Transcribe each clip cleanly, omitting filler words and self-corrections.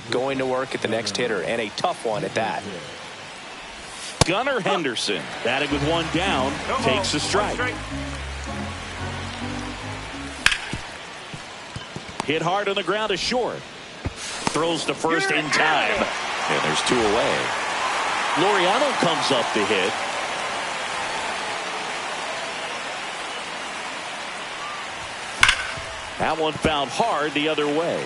going to work at the next hitter, and a tough one at that. Gunnar Henderson batting with one down, takes a strike. Hit hard on the ground is short. Throws to first in time. And there's two away. Laureano comes up to hit. That one found hard the other way.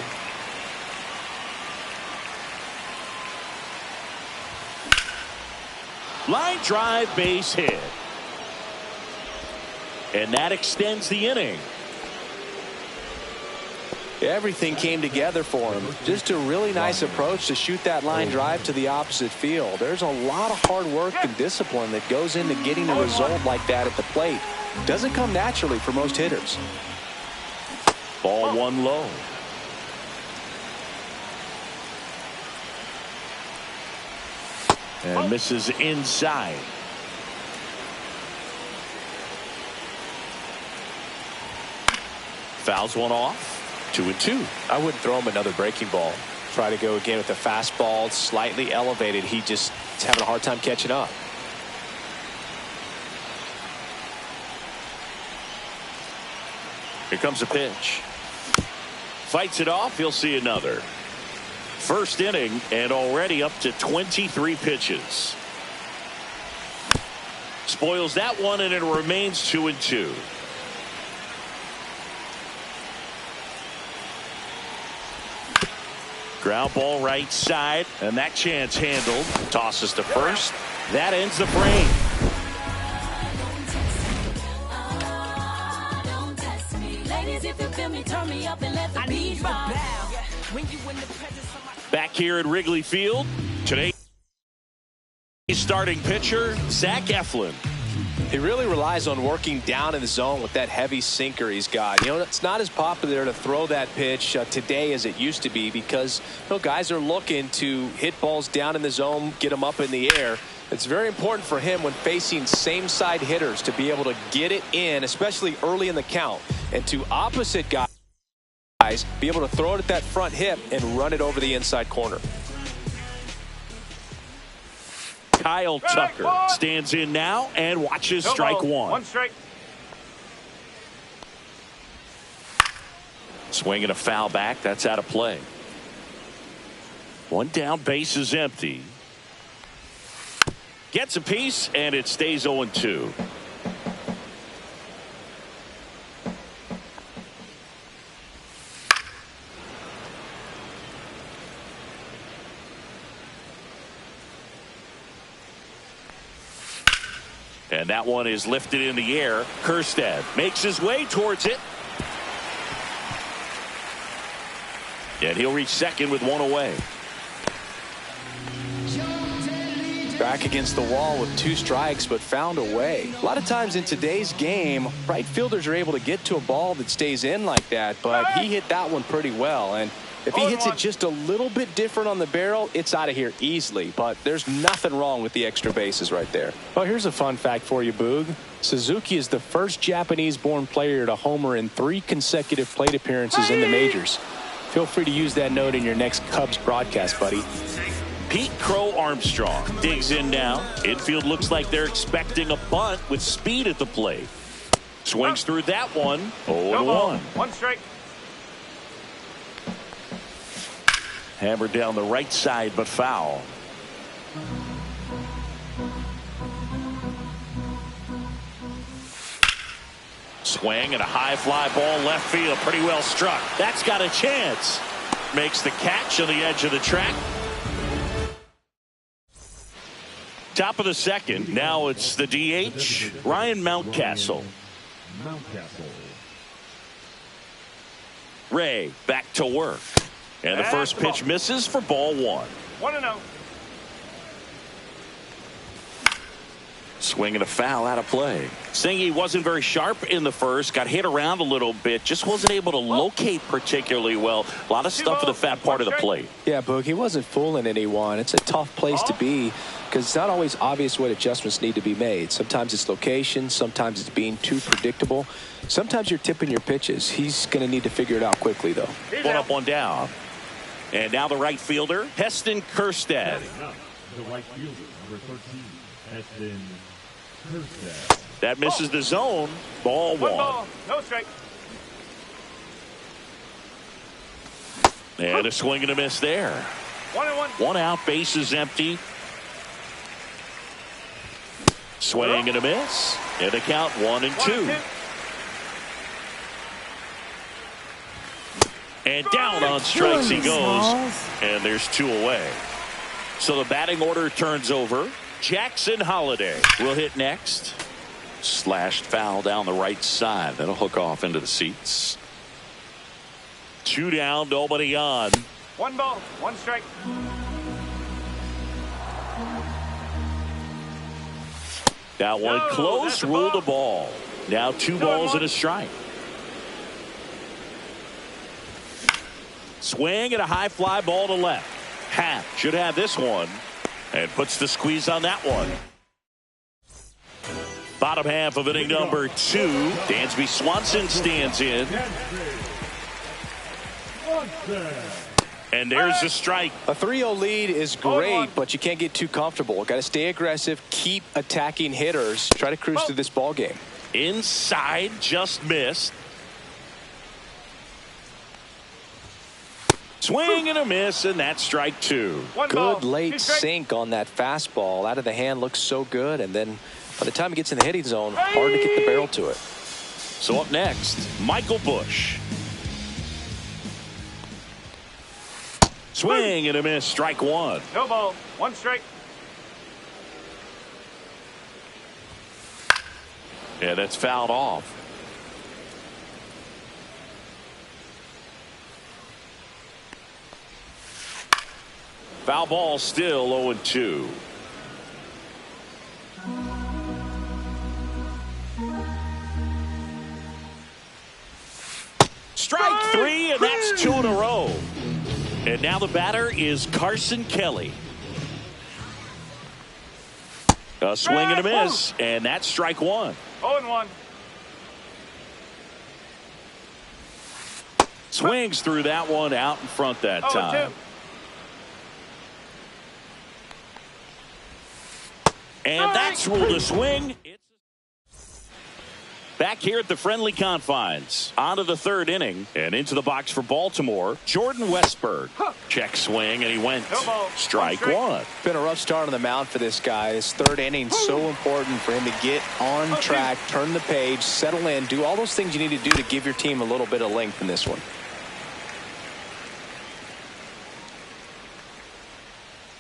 Line drive, base hit. And that extends the inning. Everything came together for him. Just a really nice approach to shoot that line drive to the opposite field. There's a lot of hard work and discipline that goes into getting a result like that at the plate. Doesn't come naturally for most hitters. Ball one low. And misses inside. Fouls one off. 2-2. I wouldn't throw him another breaking ball. Try to go again with the fastball slightly elevated. He just is having a hard time catching up. Here comes a pitch. Fights it off. He'll see another. First inning and already up to 23 pitches. Spoils that one, and it remains 2-2. Ground ball right side, and that chance handled. Tosses to first. That ends the frame. Back here at Wrigley Field, today's starting pitcher, Zach Eflin. He really relies on working down in the zone with that heavy sinker he's got. You know, it's not as popular to throw that pitch today as it used to be because, you know, guys are looking to hit balls down in the zone, get them up in the air. It's very important for him when facing same side hitters to be able to get it in, especially early in the count, and to opposite guys be able to throw it at that front hip and run it over the inside corner. Kyle Tucker stands in now and watches strike one. One strike. Swinging a foul back. That's out of play. One down, base is empty. Gets a piece, and it stays 0-2. And that one is lifted in the air. Kjerstad makes his way towards it. And he'll reach second with one away. Back against the wall with 2 strikes, but found a way. A lot of times in today's game, right fielders are able to get to a ball that stays in like that, but he hit that one pretty well. And if he hits it just a little bit different on the barrel, it's out of here easily. But there's nothing wrong with the extra bases right there. Well, here's a fun fact for you, Boog. Suzuki is the first Japanese-born player to homer in 3 consecutive plate appearances in the majors. Feel free to use that note in your next Cubs broadcast, buddy. Pete Crow Armstrong digs in now. Infield looks like they're expecting a bunt with speed at the plate. Swings through that one. 0-1. One strike. Hammered down the right side, but foul. Swing and a high fly ball left field. Pretty well struck. That's got a chance. Makes the catch on the edge of the track. Top of the second. Now it's the DH, Ryan Mountcastle. Ray back to work. And the first pitch misses for ball one. 1-0. Swing and a foul out of play. Singy wasn't very sharp in the first. Got hit around a little bit. Just wasn't able to locate particularly well. A lot of stuff for the fat part of the plate. Yeah, Boog, he wasn't fooling anyone. It's a tough place to be because it's not always obvious what adjustments need to be made. Sometimes it's location. Sometimes it's being too predictable. Sometimes you're tipping your pitches. He's going to need to figure it out quickly, though. One up, one down. And now the right fielder, Heston Kjerstad. The right fielder, number 13, Heston Kjerstad. That misses the zone. Ball one. Ball, no strike. And a swing and a miss there. 1-1. One out, base is empty. Swing and a miss. And the count 1-2. And down on strikes he goes. And there's 2 away. So the batting order turns over. Jackson Holliday will hit next. Slashed foul down the right side. That'll hook off into the seats. 2 down, nobody on. 1 ball, 1 strike. That one No, close, that's a ruled ball. a ball. Now 2 balls and a strike. Swing and a high fly ball to left. Happ should have this one and puts the squeeze on that one. Bottom half of inning number 2. Dansby Swanson stands in. And there's a strike. A 3-0 lead is great, 0-1. but you can't get too comfortable. Got to stay aggressive, keep attacking hitters, try to cruise through this ball game. Inside, just missed. Swing and a miss, and that's strike 2. 1 ball, Good late 2 strikes. sink on that fastball. Out of the hand, looks so good, and then by the time it gets in the hitting zone, hard to get the barrel to it. So up next, Michael Busch. Swing and a miss, strike 1. No ball, 1 strike. Yeah, that's fouled off. Foul ball, still 0-2. Strike 3, and that's 2 in a row. And now the batter is Carson Kelly. A swing and a miss, and that's strike 1. 0-1. Swings through that one out in front that 0-2. time. And that's ruled a swing. Back here at the friendly confines. On to the 3rd inning. And into the box for Baltimore, Jordan Westburg. Check swing, and he went. No ball. Strike 1. Been a rough start on the mound for this guy. His 3rd inning, so important for him to get on track, turn the page, settle in, do all those things you need to do to give your team a little bit of length in this one.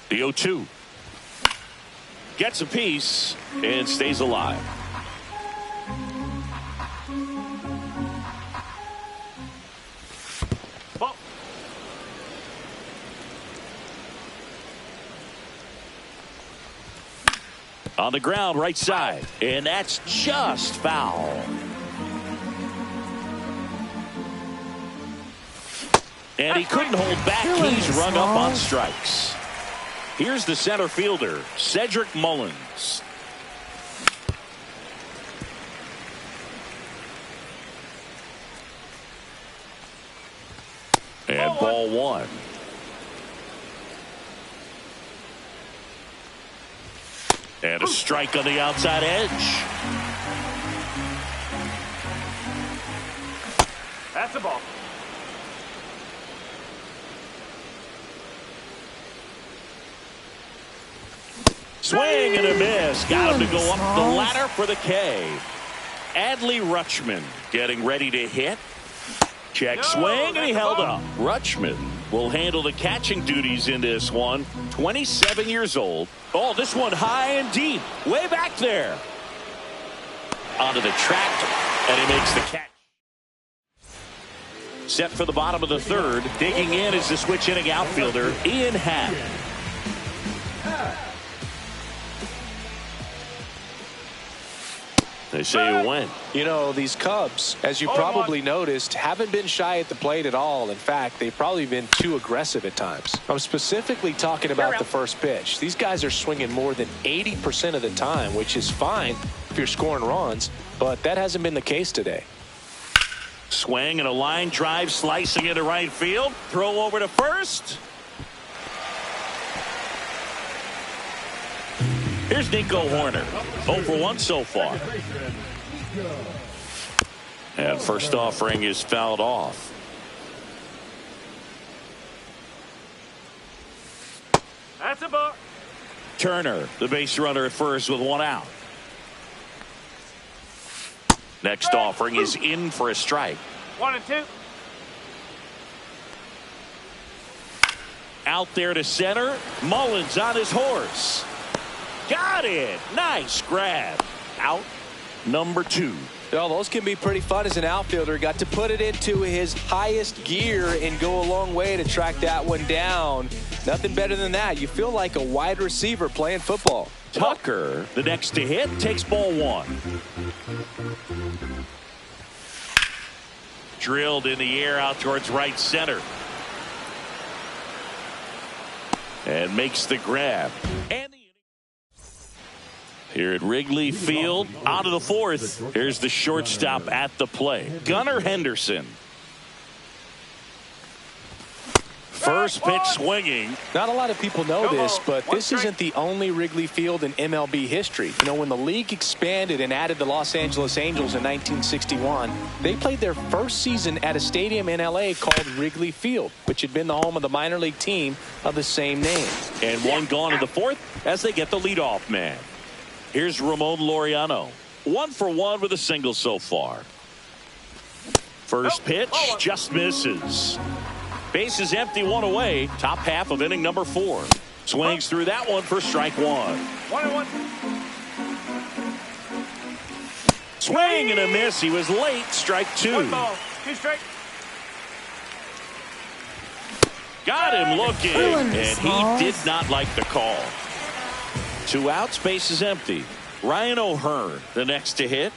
The 0-2. Gets a piece and stays alive. Ball. On the ground, right side. And that's just foul. And he couldn't hold back. He's rung up on strikes. Here's the center fielder, Cedric Mullins. And ball 1. And a strike on the outside edge. That's a ball. Swing and a miss. Got him to go up the ladder for the K. Adley Rutschman getting ready to hit. Check swing, and he held up. Rutschman will handle the catching duties in this one. 27 years old. Oh, this one high and deep. Way back there. Onto the track, and he makes the catch. Set for the bottom of the 3rd. Digging in is the switch inning outfielder, Ian Happ. They say you win. You know, these Cubs, as you probably noticed, haven't been shy at the plate at all. In fact, they've probably been too aggressive at times. I'm specifically talking about the first pitch. These guys are swinging more than 80% of the time, which is fine if you're scoring runs, but that hasn't been the case today. Swing and a line drive slicing into right field. Throw over to first. Here's Nico Hoerner. 0 for 1 so far. And first offering is fouled off. That's a ball. Turner, the base runner at first with 1 out. Next offering is in for a strike. 1 and 2. Out there to center. Mullins on his horse. Got it. Nice grab. Out number 2. Well, those can be pretty fun as an outfielder. Got to put it into his highest gear and go a long way to track that one down. Nothing better than that. You feel like a wide receiver playing football. Tucker, the next to hit, takes ball 1. Drilled in the air out towards right center. And makes the grab. And here at Wrigley Field, out of the 4th. Here's the shortstop at the plate, Gunnar Henderson. First pitch swinging. Not a lot of people know this, but this isn't the only Wrigley Field in MLB history. You know, when the league expanded and added the Los Angeles Angels in 1961, they played their first season at a stadium in LA called Wrigley Field, which had been the home of the minor league team of the same name. And one gone in the 4th as they get the leadoff man. Here's Ramon Laureano. 1 for 1 with a single so far. First pitch just misses. Base is empty, 1 away. Top half of inning number 4. Swings through that one for strike 1. 1 and 1. Swing and a miss. He was late. Strike 2. 1 ball. 2 strike. Got him looking, and he did not like the call. 2 outs, base is empty. Ryan O'Hearn, the next to hit.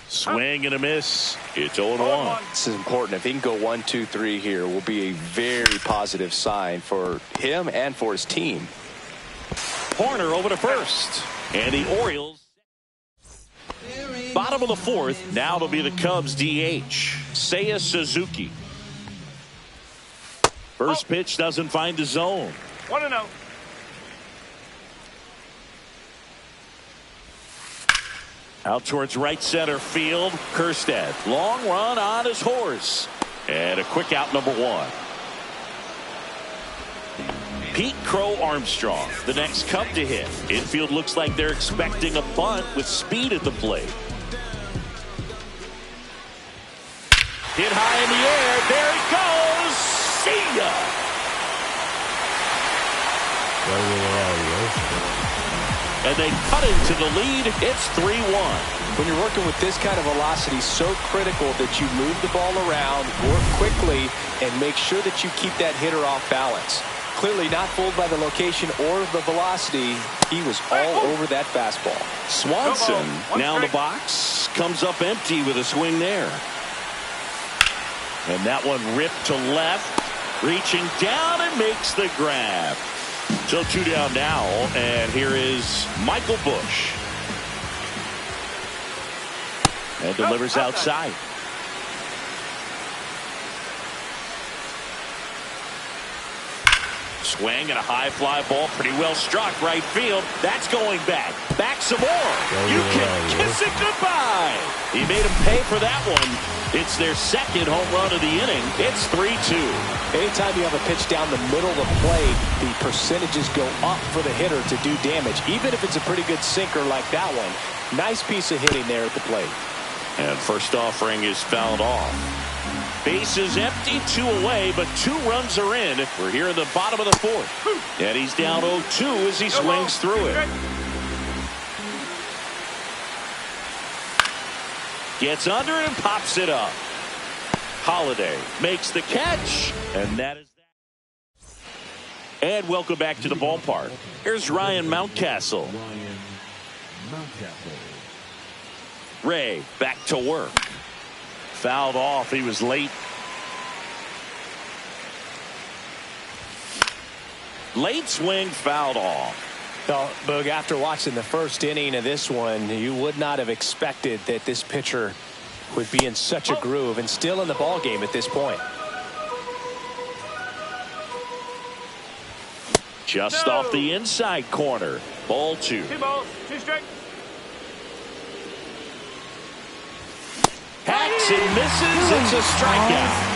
Swing and a miss. It's 0-1. This is important. If he can go 1, 2, 3 here, will be a very positive sign for him and for his team. Hoerner over to first. And the Orioles. Bottom of the 4th. Now it'll be the Cubs DH. Seiya Suzuki. First pitch doesn't find the zone. 1-0. Out towards right center field. Kjerstad. Long run on his horse. And a quick out number 1. Pete Crow Armstrong, the next Cub to hit. Infield looks like they're expecting a bunt with speed at the plate. Hit high in the air. There it goes. See ya. And they cut into the lead. It's 3-1. When you're working with this kind of velocity, so critical that you move the ball around, work quickly, and make sure that you keep that hitter off balance. Clearly not fooled by the location or the velocity. He was all over that fastball. Swanson now in the box. Comes up empty with a swing there. And that one ripped to left. Reaching down and makes the grab. So 2 down now, and here is Michael Busch. And delivers outside. Swing and a high fly ball, pretty well struck right field. That's going back. Back some more. You can kiss it goodbye. He made him pay for that one. It's their second home run of the inning. It's 3-2. Anytime you have a pitch down the middle of the plate, the percentages go up for the hitter to do damage, even if it's a pretty good sinker like that one. Nice piece of hitting there at the plate. And first offering is fouled off. Base is empty, 2 away, but 2 runs are in. We're here in the bottom of the 4th. And he's down 0-2 as he swings through it. Gets under it and pops it up. Holiday makes the catch, and that is that. And welcome back to the ballpark. Here's Ryan Mountcastle. Ray back to work. Fouled off. He was late. Late swing, fouled off. Well, Boog, after watching the first inning of this one, you would not have expected that this pitcher would be in such a groove and still in the ball game at this point. Just off the inside corner. Ball 2. 2 balls, 2 strikes. Hacks and misses. It's a strikeout.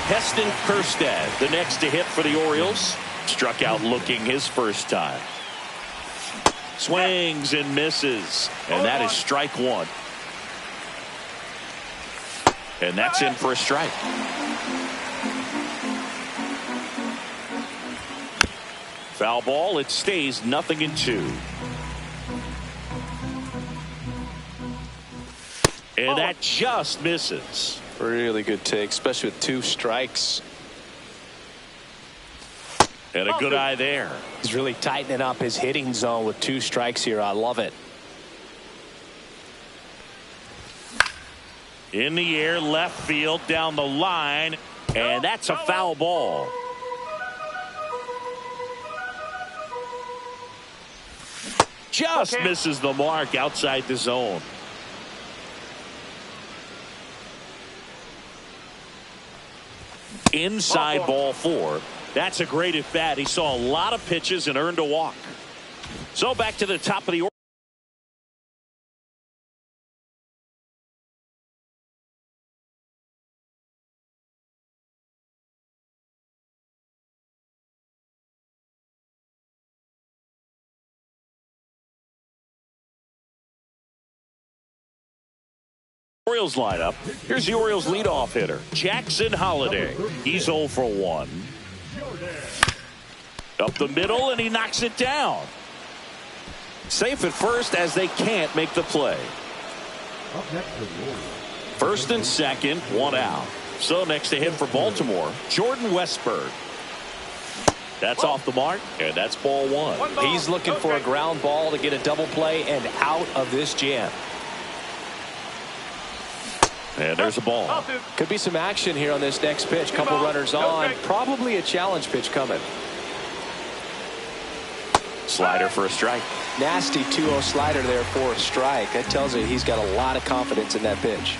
Heston Kjerstad, the next to hit for the Orioles. Struck out looking his first time. Swings and misses. And that is strike 1. And that's in for a strike. Foul ball. It stays 0-2. And that just misses. Really good take, especially with 2 strikes. And a good eye there. He's really tightening up his hitting zone with 2 strikes here. I love it. In the air, left field, down the line. And that's a foul ball. Just misses the mark outside the zone. Inside ball 4. That's a great at bat. He saw a lot of pitches and earned a walk. So back to the top of the order. Orioles lineup. Here's the Orioles leadoff hitter, Jackson Holliday. He's 0 for 1. Up the middle, and he knocks it down. Safe at first as they can't make the play. First and second, 1 out. So next to hit for Baltimore, Jordan Westburg. That's off the mark, and that's ball 1. He's looking for a ground ball to get a double play and out of this jam. And there's a ball. Could be some action here on this next pitch. Couple runners on. Probably a challenge pitch coming. Slider for a strike. Nasty 2-0 slider there for a strike. That tells you he's got a lot of confidence in that pitch.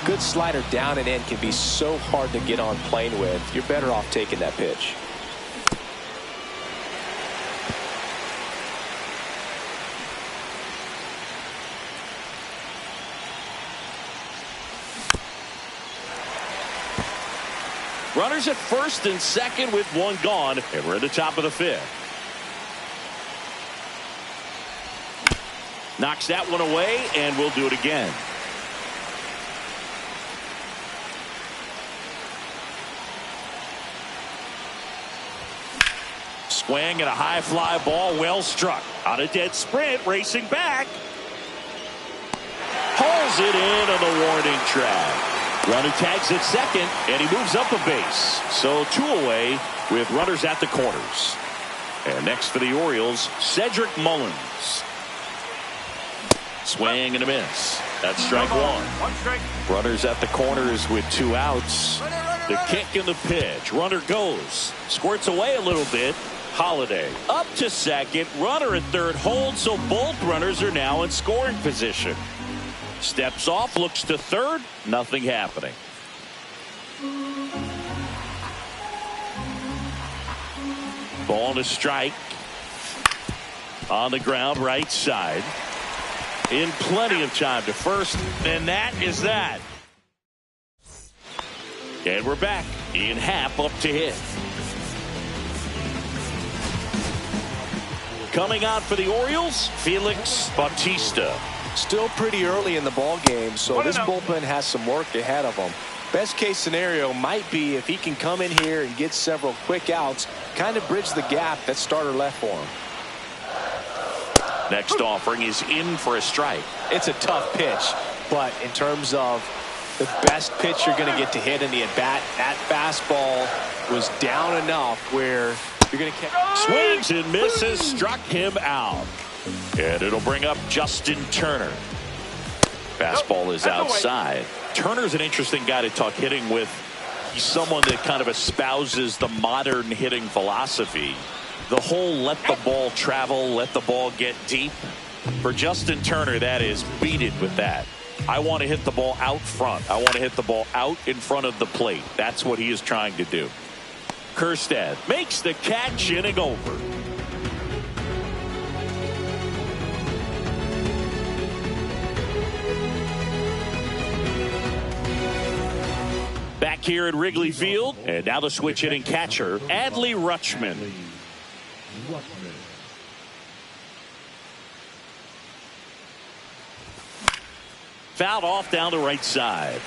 Good slider down and in can be so hard to get on plane with. You're better off taking that pitch. Runners at first and second with 1 gone, and we're at the top of the 5th. Knocks that one away, and we'll do it again. Swing and a high fly ball, well struck. On a dead sprint, racing back. Hauls it in on the warning track. Runner tags at second, and he moves up a base. So 2 away with runners at the corners. And next for the Orioles, Cedric Mullins. Swing and a miss. That's strike 1. 1 strike. Runners at the corners with 2 outs. The kick and the pitch. Runner goes. Squirts away a little bit. Holliday up to second. Runner at third holds, so both runners are now in scoring position. Steps off, looks to third. Nothing happening. Ball to strike. On the ground, right side. In plenty of time to first. And that is that. And we're back. Ian Happ up to hit. Coming out for the Orioles, Felix Bautista. Still pretty early in the ball game, so this bullpen has some work ahead of them. Best case scenario might be if he can come in here and get several quick outs, kind of bridge the gap that starter left for him. Next offering is in for a strike. It's a tough pitch, but in terms of the best pitch you're going to get to hit in the at-bat, that fastball was down enough where you're going to catch. Swings and misses, struck him out. And it'll bring up Justin Turner. Fastball is outside. Turner's an interesting guy to talk hitting with. He's someone that kind of espouses the modern hitting philosophy. The whole let the ball travel, let the ball get deep. For Justin Turner, that is beat it with that. I want to hit the ball out front. I want to hit the ball out in front of the plate. That's what he is trying to do. Kjerstad makes the catch, inning over. Back here at Wrigley Field, and now the switch hitting catcher, Adley Rutschman. Fouled off down the right side.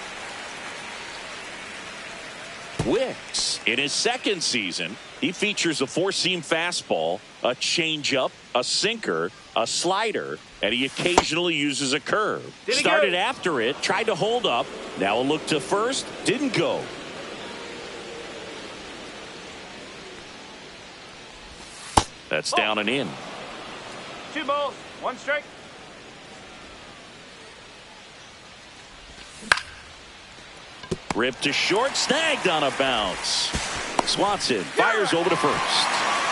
Wicks, in his second season, he features a four-seam fastball, a changeup, a sinker, a slider, and he occasionally uses a curve. Started after it, tried to hold up. Now a look to first, didn't go. That's down and in. 2 balls, 1 strike. Ripped to short, snagged on a bounce. Swanson fires over to first.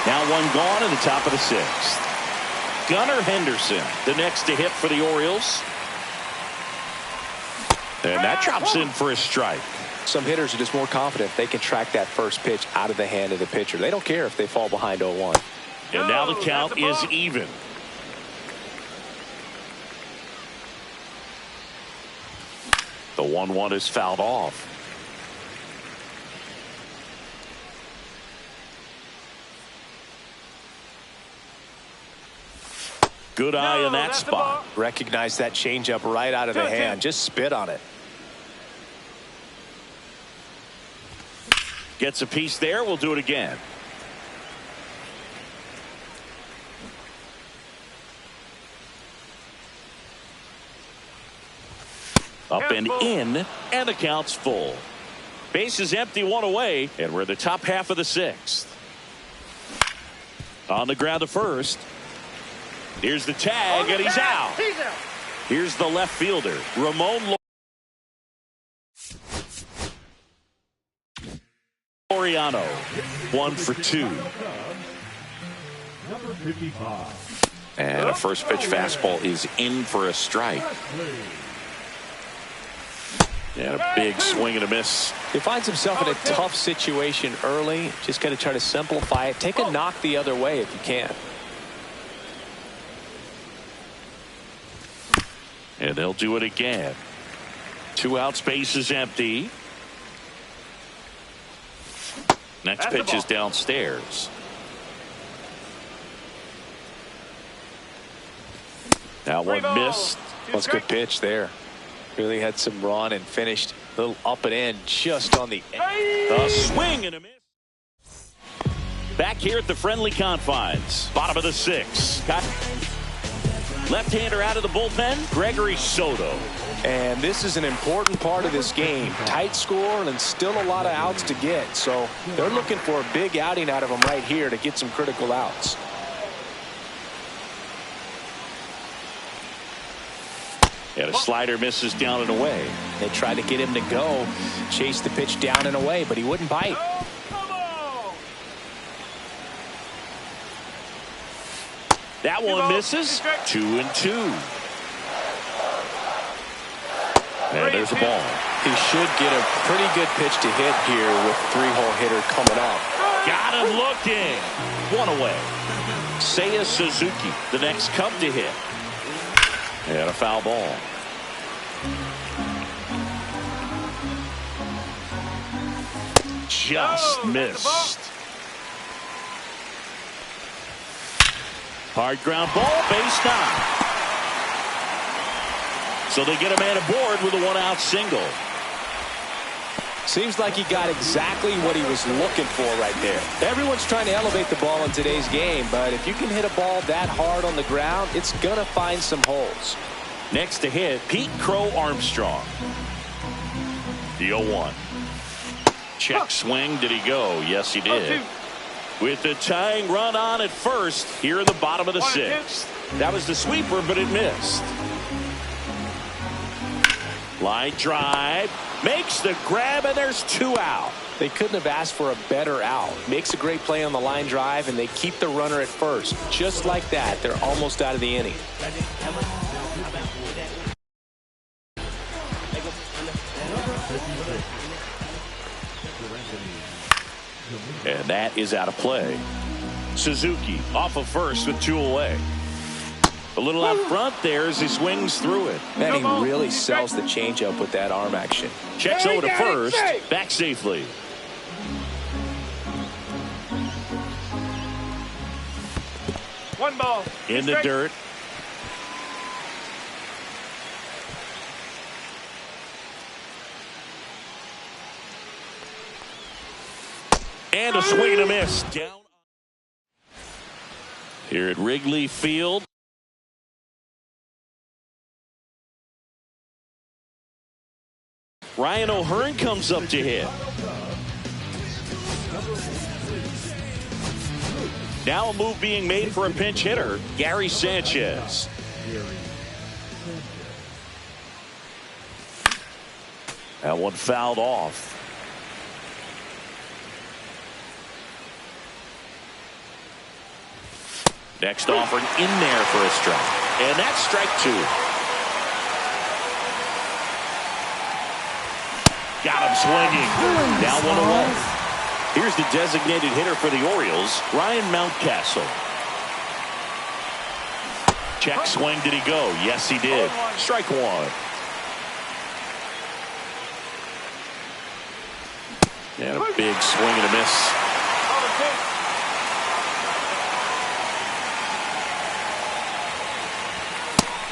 Now 1 gone in the top of the 6th. Gunnar Henderson, the next to hit for the Orioles. And that drops in for a strike. Some hitters are just more confident they can track that first pitch out of the hand of the pitcher. They don't care if they fall behind 0-1. And now the count is even. The 1-1 is fouled off. Good eye in that spot. Recognize that changeup right out of the hand. Just spit on it. Gets a piece there. We'll do it again. Up and in, and the count's full. Base is empty, 1 away, and we're in the top half of the 6th. On the ground to first. Here's the tag, and he's out. Here's the left fielder, Ramon Laureano. 1 for 2. Number 55. And a first pitch fastball is in for a strike. And a big swing and a miss. He finds himself in a tough situation early. Just got to try to simplify it. Take a knock the other way if you can. And they'll do it again. 2 out, space is empty. Next pitch is downstairs. Now 1 missed. That's a good pitch there. Really had some run and finished a little up and in just on the end. A swing and a miss. Back here at the friendly confines. Bottom of the 6th. Left-hander out of the bullpen, Gregory Soto. And this is an important part of this game. Tight score and still a lot of outs to get. So they're looking for a big outing out of him right here to get some critical outs. And a slider misses down and away. They tried to get him to go, chase the pitch down and away, but he wouldn't bite. That one misses. 2 and 2. And there's a ball. He should get a pretty good pitch to hit here with 3-hole hitter coming up. Got him looking. 1 away. Seiya Suzuki, the next Cub to hit. And a foul ball. Just missed. Hard ground ball, base knock. So they get a man aboard with a 1-out single. Seems like he got exactly what he was looking for right there. Everyone's trying to elevate the ball in today's game, but if you can hit a ball that hard on the ground, it's going to find some holes. Next to hit, Pete Crow Armstrong. The 0-1. Check swing. Did he go? Yes, he did. With the tying run on at first here in the bottom of the 6th. That was the sweeper, but it missed. Line drive. Makes the grab, and there's 2 out. They couldn't have asked for a better out. Makes a great play on the line drive, and they keep the runner at first. Just like that, they're almost out of the inning. And that is out of play. Suzuki off of first with 2 away. A little out front there as he swings through it. Man, he really sells the changeup with that arm action. Checks over to first, back safely. One ball. In the dirt. And a swing and a miss. Down here at Wrigley Field. Ryan O'Hearn comes up to hit. Now a move being made for a pinch hitter, Gary Sanchez. That one fouled off. Next offering in there for a strike. And that's strike 2. Got him swinging. Now 1 away. Here's the designated hitter for the Orioles, Ryan Mountcastle. Check swing. Did he go? Yes, he did. Strike 1. And a big swing and a miss.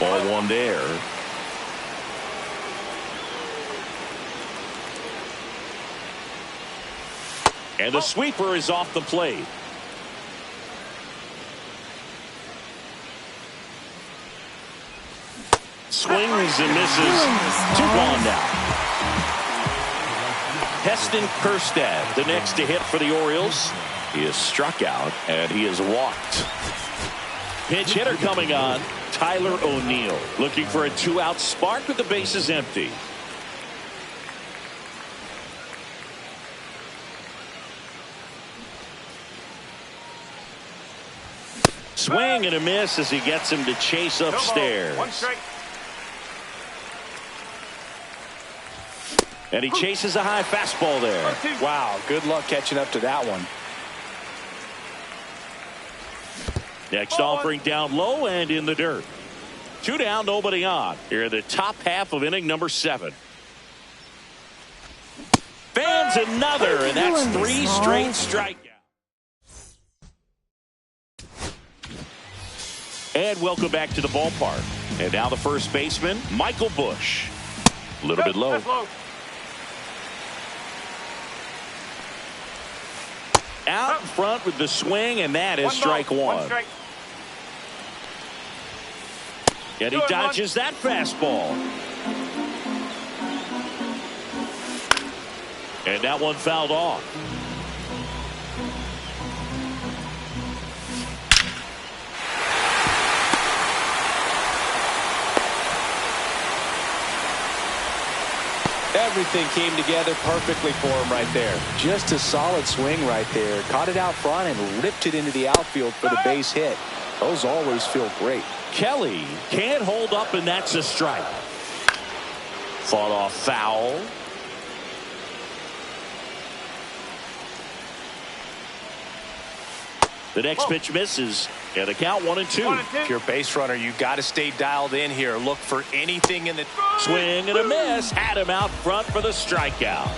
Ball 1 there. And the sweeper is off the plate. Swings and misses. 2 gone now. Heston Kjerstad, the next to hit for the Orioles. He is struck out and he is walked. Pinch hitter coming on, Tyler O'Neill, looking for a 2-out spark with the bases empty. Swing and a miss as he gets him to chase upstairs. 1 strike. And he chases a high fastball there. Wow, good luck catching up to that one. Next offering down low and in the dirt. 2 down, nobody on. Here in the top half of inning number 7. Fans another, and that's 3 straight strikeouts. And welcome back to the ballpark. And now the first baseman, Michael Busch. A little bit low. Out in front with the swing, and that is strike 1. Strike. And he dodges that fastball. And that one fouled off. Everything came together perfectly for him right there. Just a solid swing right there. Caught it out front and ripped it into the outfield for the base hit. Those always feel great. Kelly can't hold up, and that's a strike. Fought off foul. The next pitch misses, and the count 1-2. If you're a base runner, you got to stay dialed in here. Look for anything in the swing and a miss. Had him out front for the strikeout.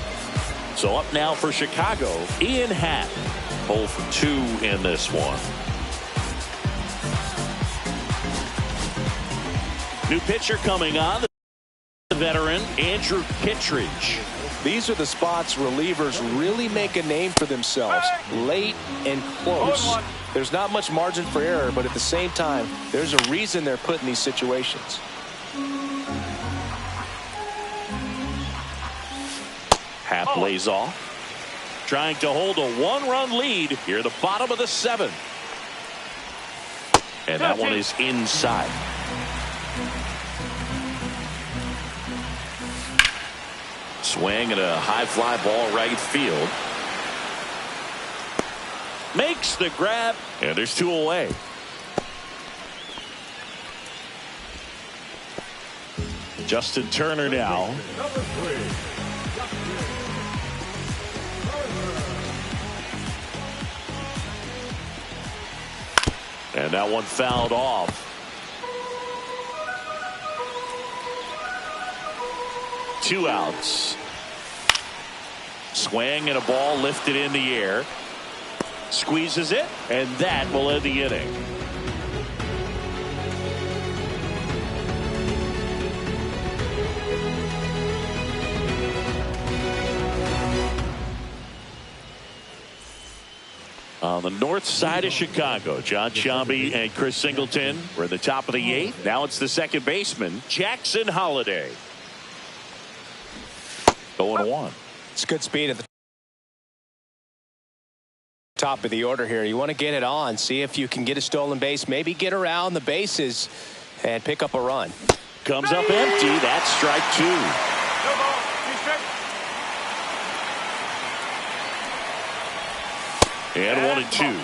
So up now for Chicago, Ian Happ. 0 for 2 in this one. New pitcher coming on, the veteran Andrew Kittredge. These are the spots relievers really make a name for themselves. Late and close. There's not much margin for error, but at the same time, there's a reason they're put in these situations. Happ lays off. Trying to hold a 1-run lead here at the bottom of the 7th. And that one is inside. Swing and a high fly ball right field. Makes the grab, and there's 2 away. Justin Turner now. Number 3. And that one fouled off. Two outs. Swing and a ball lifted in the air. Squeezes it, and that will end the inning. On the north side of Chicago, John Sciambi and Chris Singleton were in the top of the 8th. Now it's the second baseman, Jackson Holliday. 0-1. It's good speed at the top of the order here. You want to get it on, see if you can get a stolen base, maybe get around the bases and pick up a run. Comes up empty. That's strike 2. No ball. 3 strikes. And 1-2.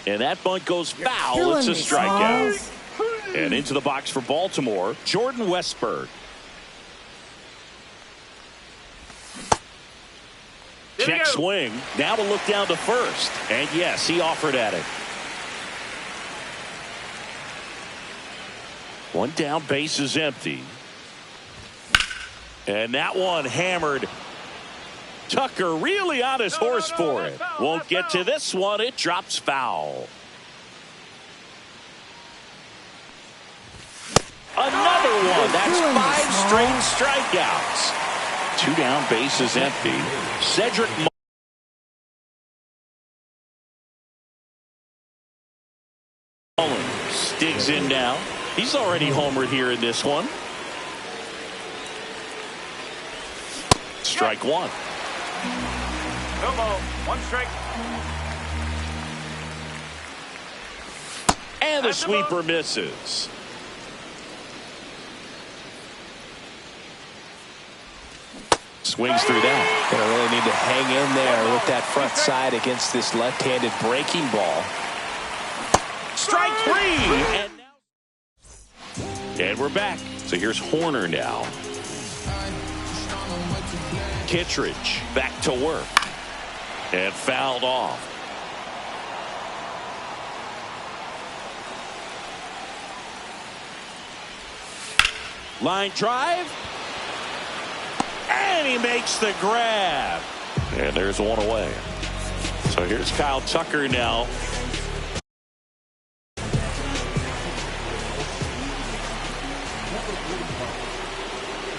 And that bunt goes foul. It's a strikeout. And into the box for Baltimore, Jordan Westburg. Check swing. Now to look down to first. And yes, he offered at it. One down, base is empty. And that one hammered. Tucker really on his horse for it. Won't get to this one. It drops foul. Another one. That's 5 straight strikeouts. 2 down, base is empty. Cedric Mullins digs in now. He's already homered here in this one. Strike 1. No ball. 1 strike. And the sweeper misses. Swings through that. Gonna really need to hang in there with that front side against this left-handed breaking ball. Strike 3. And we're back. So here's Horner now. Kittredge back to work. And fouled off. Line drive. And he makes the grab. And there's 1 away. So here's Kyle Tucker now.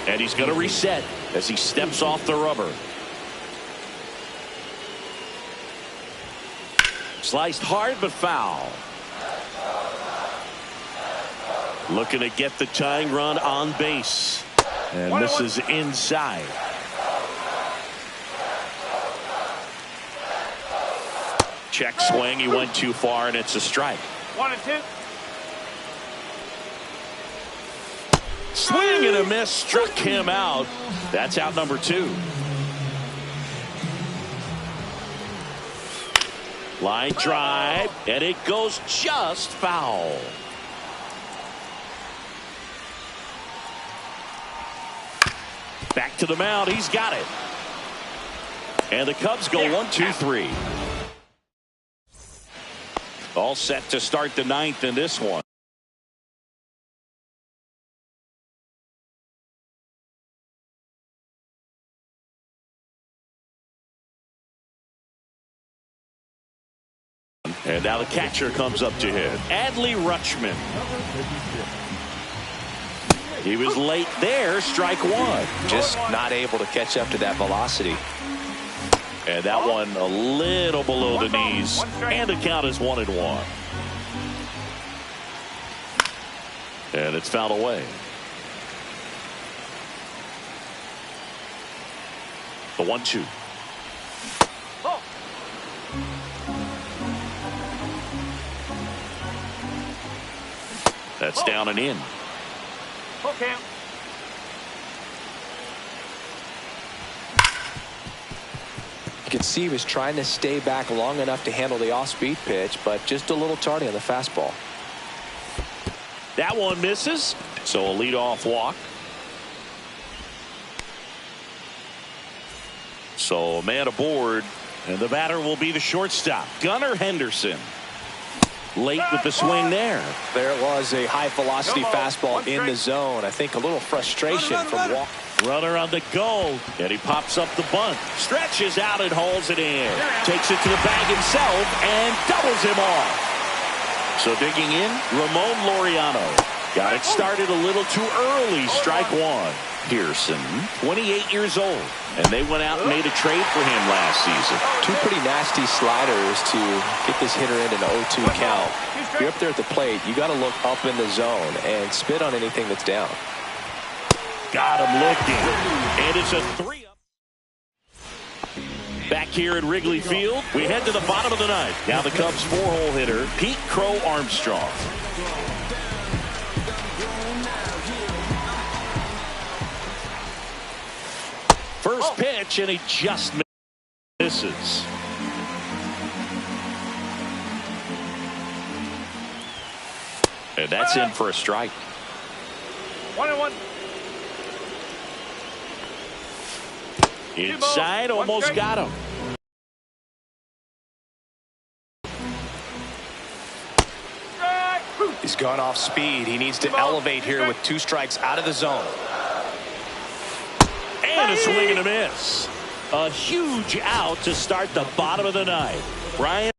And he's going to reset as he steps off the rubber. Sliced hard but foul. Looking to get the tying run on base. And misses inside. Check swing. He went too far, and it's a strike. 1-2. Swing and a miss. Struck him out. That's out number 2. Line drive, and it goes just foul. Back to the mound. He's got it. And the Cubs go 1-2-3. All set to start the 9th in this one. And now the catcher comes up to hit. Adley Rutschman. He was late there. Strike 1. Just not able to catch up to that velocity. And that one a little below the knees. And the count is 1-1. And it's fouled away. The 1-2. Ball. That's down and in. Full count. You can see he was trying to stay back long enough to handle the off-speed pitch, but just a little tardy on the fastball. That one misses, so a leadoff walk. So a man aboard, and the batter will be the shortstop, Gunnar Henderson. Late with the swing there. There was a high-velocity No ball. fastball One in the strike. zone. I think a little frustration from Walker. Runner on the go, and he pops up the bunt. Stretches out and hauls it in. Takes it to the bag himself and doubles him off. So digging in, Ramon Laureano. Got it started a little too early. Strike one. Pearson, 28 years old, and they went out and made a trade for him last season. Two pretty nasty sliders to get this hitter in an 0-2 count. If you're up there at the plate, you got to look up in the zone and spit on anything that's down. Got him looking, and it's a 3-up. Back here at Wrigley Field, we head to the bottom of the ninth. Now the Cubs' 4-hole hitter, Pete Crow Armstrong. First pitch, and he just misses. And that's in for a strike. 1-1. Inside, almost got him. He's gone off speed. He needs to elevate here with 2 strikes out of the zone. And a swing and a miss. A huge out to start the bottom of the ninth. Brian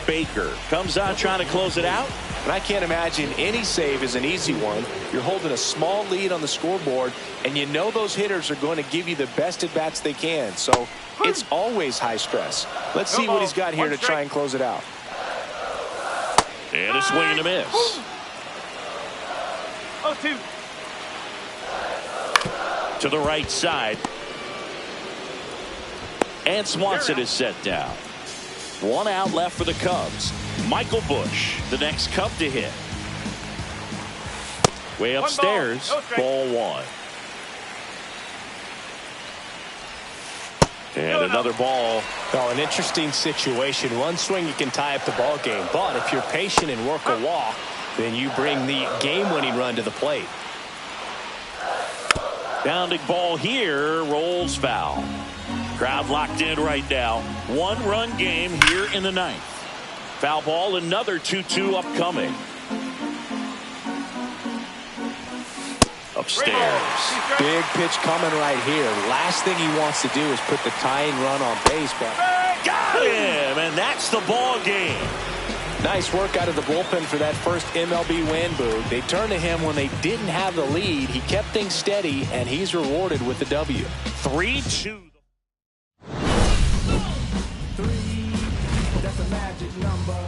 Baker comes out trying to close it out. And I can't imagine any save is an easy one. You're holding a small lead on the scoreboard, and you know those hitters are going to give you the best at-bats they can. So it's always high stress. Let's see what he's got here to try and close it out. And a swing and a miss. 0-2. To the right side. And Swanson is set down. 1 out left for the Cubs. Michael Busch, the next Cub to hit. Way upstairs, ball 1. And another ball. Well, an interesting situation. One swing, you can tie up the ball game. But if you're patient and work a walk, then you bring the game-winning run to the plate. Bounding ball here, rolls foul. Crowd locked in right now. 1-run game here in the ninth. Foul ball, another 2-2 upcoming. Upstairs. Big pitch coming right here. Last thing he wants to do is put the tying run on base. But Got him, and that's the ball game. nice work out of the bullpen for that first MLB win, Boog. They turned to him when they didn't have the lead. He kept things steady, and he's rewarded with the W. 3-2. That's a magic number.